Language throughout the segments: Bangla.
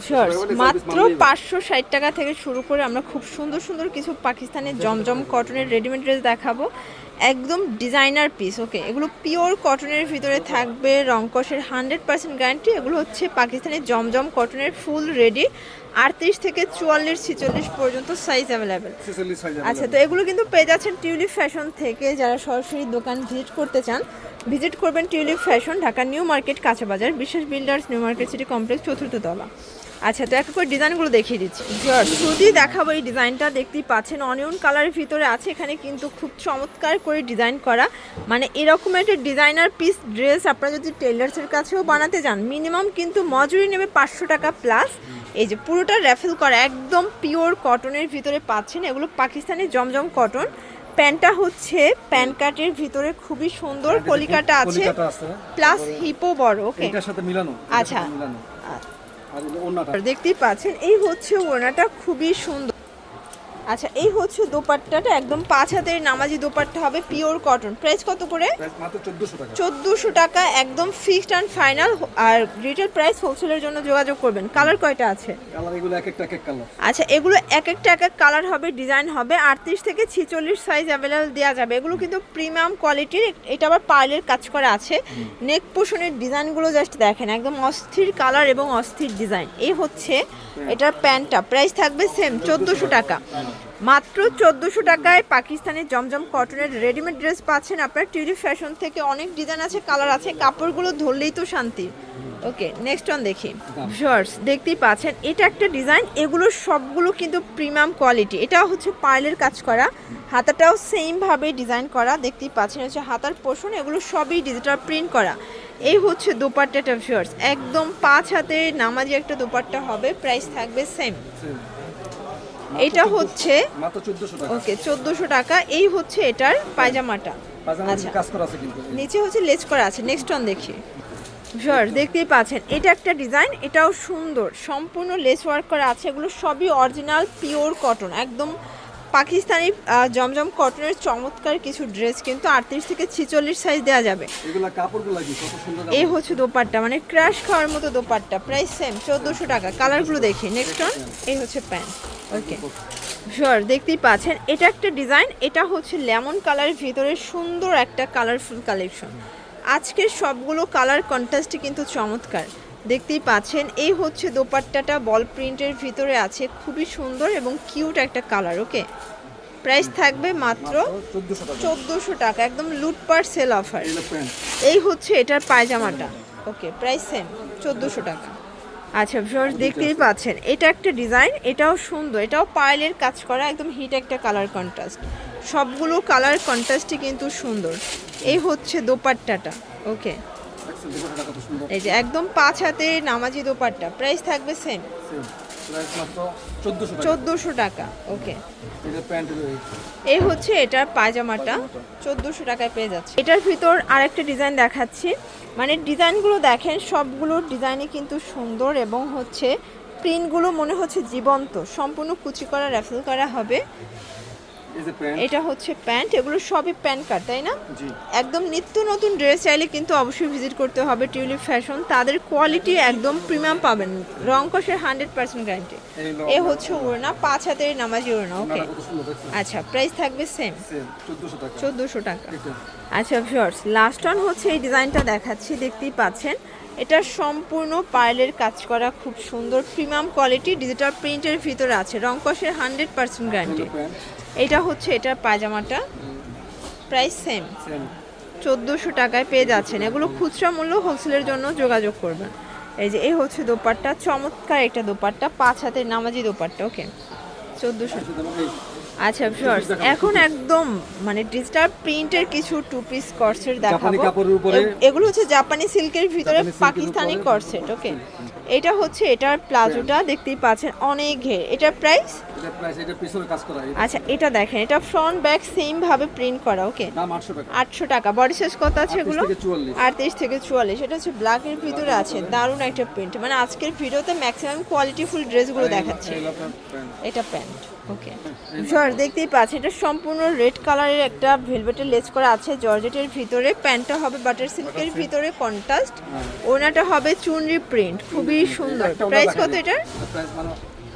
শর্টস মাত্র 560 টাকা থেকে শুরু করে আমরা খুব সুন্দর সুন্দর কিছু পাকিস্তানের জমজম কটনের রেডিমেড ড্রেস দেখাবো, একদম ডিজাইনার পিস। ওকে, এগুলো পিওর কটনের ভিতরে থাকবে, রংকশের 100% গ্যারান্টি। এগুলো হচ্ছে পাকিস্তানের জমজম কটনের ফুল রেডি, 38 থেকে 44 46 পর্যন্ত সাইজ অ্যাভেলেবেল। আচ্ছা, তো এগুলো কিন্তু পেয়ে যাচ্ছেন টিউলিপ ফ্যাশন থেকে। যারা সরাসরি দোকান ভিজিট করতে চান, ভিজিট করবেন tulip fashion, Dhaka new market, কাঁচাবাজার, Biswas builders, new market city complex, 4th তলা। আচ্ছা, তো এক করে ডিজাইনগুলো দেখিয়ে দিচ্ছি। শুধুই দেখাবো এই ডিজাইনটা, দেখতেই পাচ্ছেন অনিয়ন কালারের ভিতরে আছে। এখানে কিন্তু খুব চমৎকার করে ডিজাইন করা, মানে এরকম একটা ডিজাইনার পিস ড্রেস আপনারা যদি টেলার্সের কাছেও বানাতে যান, মিনিমাম কিন্তু মজুরি নেবে 500 টাকা প্লাস। এই যে পুরোটা র্যাফেল করা, একদম পিওর কটনের ভিতরে পাচ্ছেন। এগুলো পাকিস্তানি জমজম কটন। প্যান্টটা হচ্ছে প্যান কাটের ভিতরে খুবই সুন্দর, কলিকাটা আছে প্লাস হিপও বড়। ওকে, আচ্ছা, দেখতেই পাচ্ছেন এই হচ্ছে ওড়নাটা, খুবই সুন্দর। আচ্ছা, এই হচ্ছে দোপাট্টাটা, একদম 5 হাতের নামাজি দোপাট্টা হবে, পিওর কটন। প্রাইস কত করে? মাত্র 1400 টাকা, একদম ফিক্সড অ্যান্ড ফাইনাল। আর রিটেল প্রাইস হোলসেলের জন্য যোগাযোগ করবেন। কালার কয়টা আছে? কালার এগুলো এক একটা এক এক কালার। আচ্ছা, এগুলো এক একটা এক এক কালার হবে, ডিজাইন হবে। 38 থেকে 46 সাইজ অ্যাভেলেবল দেওয়া যাবে। এগুলো কিন্তু প্রিমিয়াম কোয়ালিটির। এটা আবার পার্লের কাজ করা আছে। নেক পোষণের ডিজাইনগুলো জাস্ট দেখেন, একদম অস্থির কালার এবং অস্থির ডিজাইন। এই হচ্ছে এটার প্যান্টটা, প্রাইস থাকবে সেম 1400 টাকা। মাত্র 1400 টাকায় পাকিস্তানের জমজম কটনের রেডিমেড ড্রেস পাচ্ছেন আপনার টিউলিপ ফ্যাশন থেকে। অনেক ডিজাইন আছে, কালার আছে, কাপড়গুলো ধরলেই তো শান্তি। ওকে, নেক্সট অন দেখি। শর্টস দেখতেই পাচ্ছেন, এটা একটা ডিজাইন। এগুলো সবগুলো কিন্তু প্রিমিয়াম কোয়ালিটি। এটাও হচ্ছে পার্লের কাজ করা, হাতাটাও সেমভাবে ডিজাইন করা। দেখতেই পাচ্ছেন হচ্ছে হাতার পোষণ, এগুলো সবই ডিজিটাল প্রিন্ট করা। এই হচ্ছে দোপাট্টাটা শর্টস, একদম 5 হাতে নামাজি একটা দোপাট্টা হবে। প্রাইস থাকবে সেম। এটা হচ্ছে মাত্র 1400 টাকা। ওকে, 1400 টাকা। এই হচ্ছে এটার পায়জামাটা। আচ্ছা, কাজ করা আছে কিন্তু নিচে হচ্ছে লেস করা আছে। নেক্সট অন দেখি। দেখতেই পাচ্ছেন এটা একটা ডিজাইন, এটাও সুন্দর, সম্পূর্ণ লেস ওয়ার্ক করা আছে। এগুলো সবই অরিজিনাল পিওর কটন, একদম পাকিস্তানি জমজম কটনের চমৎকার কিছু ড্রেস। কিন্তু 38 থেকে 46 সাইজ দেওয়া যাবে। এগুলা কাপড়গুলো কি কত সুন্দর। এই হচ্ছে দোপাট্টা, মানে ক্রাশ খাওয়ার মতো দোপাট্টা। প্রাইস সেম 1400 টাকা। কালারগুলো দেখি। নেক্সট অন, এই হচ্ছে প্যান্ট। ওকে, দেখতেই পাচ্ছেন এটা একটা ডিজাইন। এটা হচ্ছে লেমন কালারের ভিতরে সুন্দর একটা কালারফুল কালেকশন। আজকের সবগুলো কালার কন্ট্রাস্টই কিন্তু চমৎকার, দেখতেই পাচ্ছেন। এই হচ্ছে দোপাট্টাটা, বল প্রিন্টের ভিতরে আছে, খুবই সুন্দর এবং কিউট একটা কালার। ওকে, প্রাইস থাকবে মাত্র 1400 টাকা, একদম লুটপাট সেল অফার। এই হচ্ছে এটার পায়জামাটা। ওকে, প্রাইস সেম 1400 টাকা। আচ্ছা ভিউয়ার্স, দেখতেই পাচ্ছেন এটা একটা ডিজাইন, এটাও সুন্দর, এটাও পার্লের কাজ করা, একদম হিট একটা কালার কন্ট্রাস্ট। সবগুলো কালার কন্ট্রাস্টই কিন্তু সুন্দর। এই হচ্ছে দোপাট্টাটা। ওকে, এই যে একদম 5 হাতে নামাজি দোপাট্টা। প্রাইস থাকবে সেম 1400 টাকা। ওকে, এই হচ্ছে এটার পায়জামাটা, 1400 টাকায় পেয়ে যাচ্ছে। এটার ভিতর আরেকটা ডিজাইন দেখাচ্ছি, মানে ডিজাইনগুলো দেখেন, সবগুলো ডিজাইনই কিন্তু সুন্দর এবং হচ্ছে প্রিন্টগুলো মনে হচ্ছে জীবন্ত, সম্পূর্ণ কুচি করা, র্যাফেল করা হবে। এটা হচ্ছে প্যান্ট, এগুলো সবই প্যান্ট কাট, তাই না? একদম নিত্য নতুন ড্রেস চাইলে কিন্তু অবশ্যই ভিজিট করতে হবে টিউলিপ ফ্যাশন। তাদের কোয়ালিটি একদম প্রিমিয়াম পাবেন, রংকশের 100% গ্যারান্টি। এ হচ্ছে ওড়না, 5 হাতের নামাজি ওড়না। ওকে, আচ্ছা, প্রাইস থাকবে সেম 1400 টাকা। আচ্ছা ভিউয়ার্স, লাস্ট অন হচ্ছে এই ডিজাইনটা দেখাচ্ছি, দেখতেই পাচ্ছেন। এটা সম্পূর্ণ পার্লের কাজ করা, খুব সুন্দর প্রিমিয়াম কোয়ালিটি, ডিজিটাল প্রিন্টের ভিতরে আছে, রংকশের 100% গ্যারান্টি। এটা হচ্ছে এটার পায়জামাটা, প্রাইস সেম 1400 টাকায় পেয়ে যাচ্ছেন। এগুলো খুচরা মূল্য, হোলসেলের জন্য যোগাযোগ করবেন। এই যে এই হচ্ছে দোপাট্টা, চমৎকার একটা দোপাট্টা, 5 হাতের নামাজি দোপাট্টা। ওকে, 1400। আচ্ছা ভিউয়ার্স, এখন একদম মানে ডিজিটাল প্রিন্টের কিছু টু পিস কর্সেট দেখাবো। এগুলো হচ্ছে জাপানি সিল্কের ভিতরে পাকিস্তানি কর্সেট। ওকে, এটা হচ্ছে এটার প্লাজোটা, দেখতেই পাচ্ছেন অনেক ঘের। এটার প্রাইস? আচ্ছা, এটা দেখেন, এটা ফ্রন্ট ব্যাক সেম ভাবে প্রিন্ট করা। ওকে, 800 টাকা। বডি সাইজ কত আছে এগুলো? 38 থেকে 44। এটা হচ্ছে ব্ল্যাকের ভিতরে আছে, দারুণ একটা প্রিন্ট। মানে আজকের ভিডিওতে ম্যাক্সিমাম কোয়ালিটিফুল ড্রেসগুলো দেখাচ্ছে। এটা প্যান্ট। ওকে, দেখতেই পাচ্ছেন, এটা সম্পূর্ণ রেড কালারের একটা ভেলভেটের লেস করা আছে জর্জেটের ভিতরে। প্যান্টটা হবে বাটার সিল্কের ভিতরে কন্ট্রাস্ট, ওড়নাটা হবে চুনরি প্রিন্ট, খুবই খুবই সুন্দর। প্রাইস কত এটার? প্রাইস মানে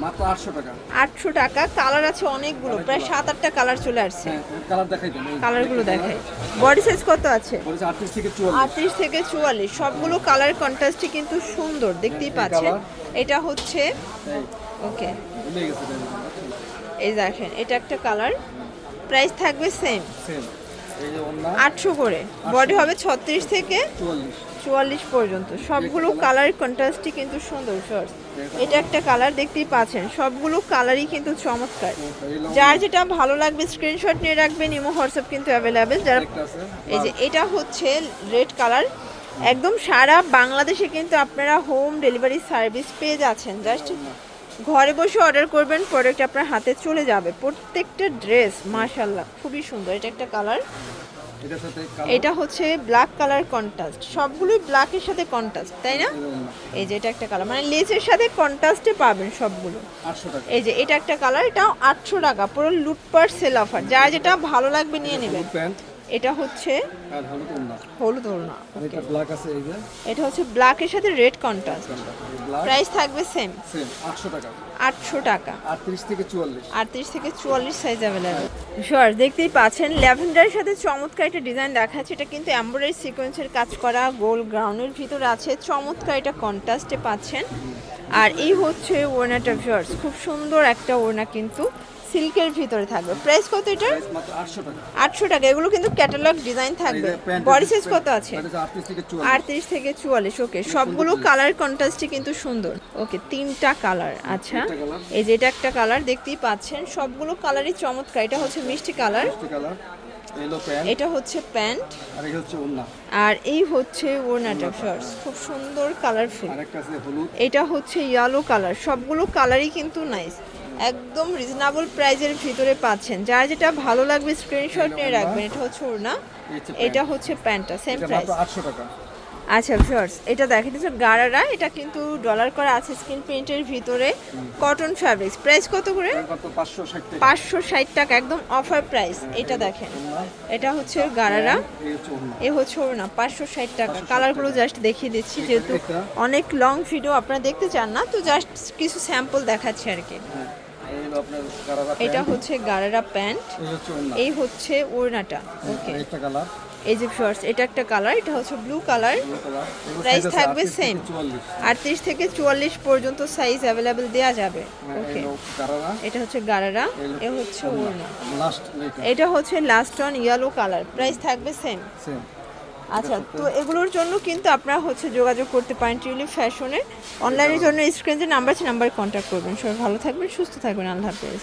মাত্র 800 টাকা। 800 টাকা। কালার আছে অনেকগুলো, প্রায় 7-8টা কালার চলে আসছে। হ্যাঁ, কালার দেখাই দেন। কালারগুলো দেখাই। বডি সাইজ কত আছে? বলেছে 38 থেকে 44। 38 থেকে 44। সবগুলো কালার কন্ট্রাস্টই কিন্তু সুন্দর, দেখতেই পাচ্ছেন। এটা হচ্ছে ওকে, ভুলে গেছে এই দেখেন এটা একটা কালার। প্রাইস থাকবে সেম সেম। এই যে ওন্না 800 করে। বডি হবে 36 থেকে 44 পর্যন্ত। সবগুলো কালার কন্ট্রাস্টই কিন্তু সুন্দর শর্টস। এটা একটা কালার, দেখতেই পাচ্ছেন সবগুলো কালারই কিন্তু চমৎকার। যার যেটা ভালো লাগবে স্ক্রিনশট নিয়ে রাখবেন। ইমো হোয়াটসঅ্যাপ কিন্তু অ্যাভেলেবেল। যারা এই যে এটা হচ্ছে রেড কালার, একদম সারা বাংলাদেশে কিন্তু আপনারা হোম ডেলিভারি সার্ভিস পেয়ে যাচ্ছেন। জাস্ট ঘরে বসে অর্ডার করবেন, প্রোডাক্ট আপনার হাতে চলে যাবে। প্রত্যেকটা ড্রেস মাশাআল্লাহ খুবই সুন্দর। এটা একটা কালার, এটার সাথে এটা হচ্ছে ব্ল্যাক কালার কন্ট্রাস্ট। সবগুলোই ব্ল্যাকের সাথে কন্ট্রাস্ট, তাই না? এই যে এটা একটা কালার, মানে লেসের সাথে কন্ট্রাস্টে পাবেন সবগুলো। 800 টাকা। এই যে এটা একটা কালার, এটাও 800 টাকা। পুরো লুটপাট সেল অফার। যার যেটা ভালো লাগবে নিয়ে নেবেন। প্যান্ট এটা হচ্ছে আর হলুদ ওন্না। হলুদ ওড়না। এটা ব্ল্যাক আছে এই যে। এটা হচ্ছে ব্ল্যাকের সাথে রেড কন্ট্রাস্ট। ব্ল্যাক প্রাইস থাকবে সেম সেম 800 টাকা। 800 টাকা। 38 থেকে 44। 38 থেকে 44 সাইজ অ্যাভেলেবল। শিওর, দেখতেই পাচ্ছেন ল্যাভেন্ডারের সাথে চমৎকার একটা ডিজাইন দেখাচ্ছে। এটা কিন্তু এমব্রয়ডারি সিকোয়েন্সের কাজ করা, গোল গ্রাউন্ডের ভিতরে আছে। চমৎকার এটা কন্ট্রাস্টে পাচ্ছেন। আর এই হচ্ছে ওড়নাটা ভিউয়ার্স, খুব সুন্দর একটা ওড়না কিন্তু সিল্কের ভিতরে থাকবে। প্রাইস কত এটার? প্রাইস মাত্র 800 টাকা। 800 টাকা। এগুলো কিন্তু ক্যাটালগ ডিজাইন থাকবে। বডি সাইজ কত আছে? এটা 38 থেকে 44। 38 থেকে 44। ওকে, সবগুলো কালার কন্ট্রাস্টই কিন্তু সুন্দর। ওকে, 3টা কালার। আচ্ছা, এই যে এটা একটা কালার, দেখতেই পাচ্ছেন সবগুলো কালারই চমৎকার। এটা হচ্ছে মিষ্টি কালার, মিষ্টি কালার। এলো প্যান্ট। এটা হচ্ছে প্যান্ট, আর এই হচ্ছে ওন্না। আর এই হচ্ছে ওড়নাটা শর্টস, খুব সুন্দর কালারফুল। আরেকটা আছে হলুদ। এটা হচ্ছে ইয়েলো কালার। সবগুলো কালারই কিন্তু নাইস, একদম রিজনেবল প্রাইজের ভিতরে পাচ্ছেন। যার যেটা ভালো লাগবে স্ক্রিনশট নিয়ে রাখবেন। এটা হচ্ছে ওড়না, এটা হচ্ছে প্যান্টটা, সেম এটা প্রাইস। মাত্র 800 টাকা। আচ্ছা ভিউয়ার্স, এটা দেখেন হচ্ছে গারারা। এটা কিন্তু ডলার করা আছে স্ক্রিন প্রিন্টের ভিতরে, কটন ফ্যাব্রিক্স। প্রাইস কত করে? মাত্র 560 টাকা। 560 টাকা, একদম অফার প্রাইস। এটা দেখেন, এটা হচ্ছে গারারা, এই হচ্ছে ওন্না। এ হচ্ছে ওর না 560 টাকা। কালারগুলো জাস্ট দেখিয়ে দিচ্ছি, যেহেতু অনেক লং ভিডিও আপনারা দেখতে চান না, তো জাস্ট কিছু স্যাম্পল দেখাচ্ছি আর কি। হ্যাঁ, এই হলো আপনার গারারা প্যান্ট। এটা হচ্ছে গারারা প্যান্ট, এই হচ্ছে ওন্না। এই হচ্ছে ওড়নাটা। ওকে, আর একটা কালার। এই যে শর্টস, এটা একটা কালার, এটা হচ্ছে ব্লু কালার। Blue colour. এগুলো প্রাইস size আছে থাকবে 38 থেকে সেম 44। 38 থেকে 44 পর্যন্ত সাইজ অ্যাভেলেবেল দেওয়া যাবে। হ্যাঁ, ওকে, এই হলো গারারা। এটা হচ্ছে গারারা, এ হচ্ছে ওড়না। লাস্ট এটা। এটা হচ্ছে last on yellow colour. Price থাকবে সেম। সেম। আচ্ছা, তো এগুলোর জন্য কিন্তু আপনারা হচ্ছে যোগাযোগ করতে পারেন টিউলিপ ফ্যাশনের। অনলাইনের জন্য স্ক্রিনে যে নাম্বার আছে, নাম্বারে কন্ট্যাক্ট করবেন। সবাই ভালো থাকবেন, সুস্থ থাকবেন। আল্লাহ হাফেজ।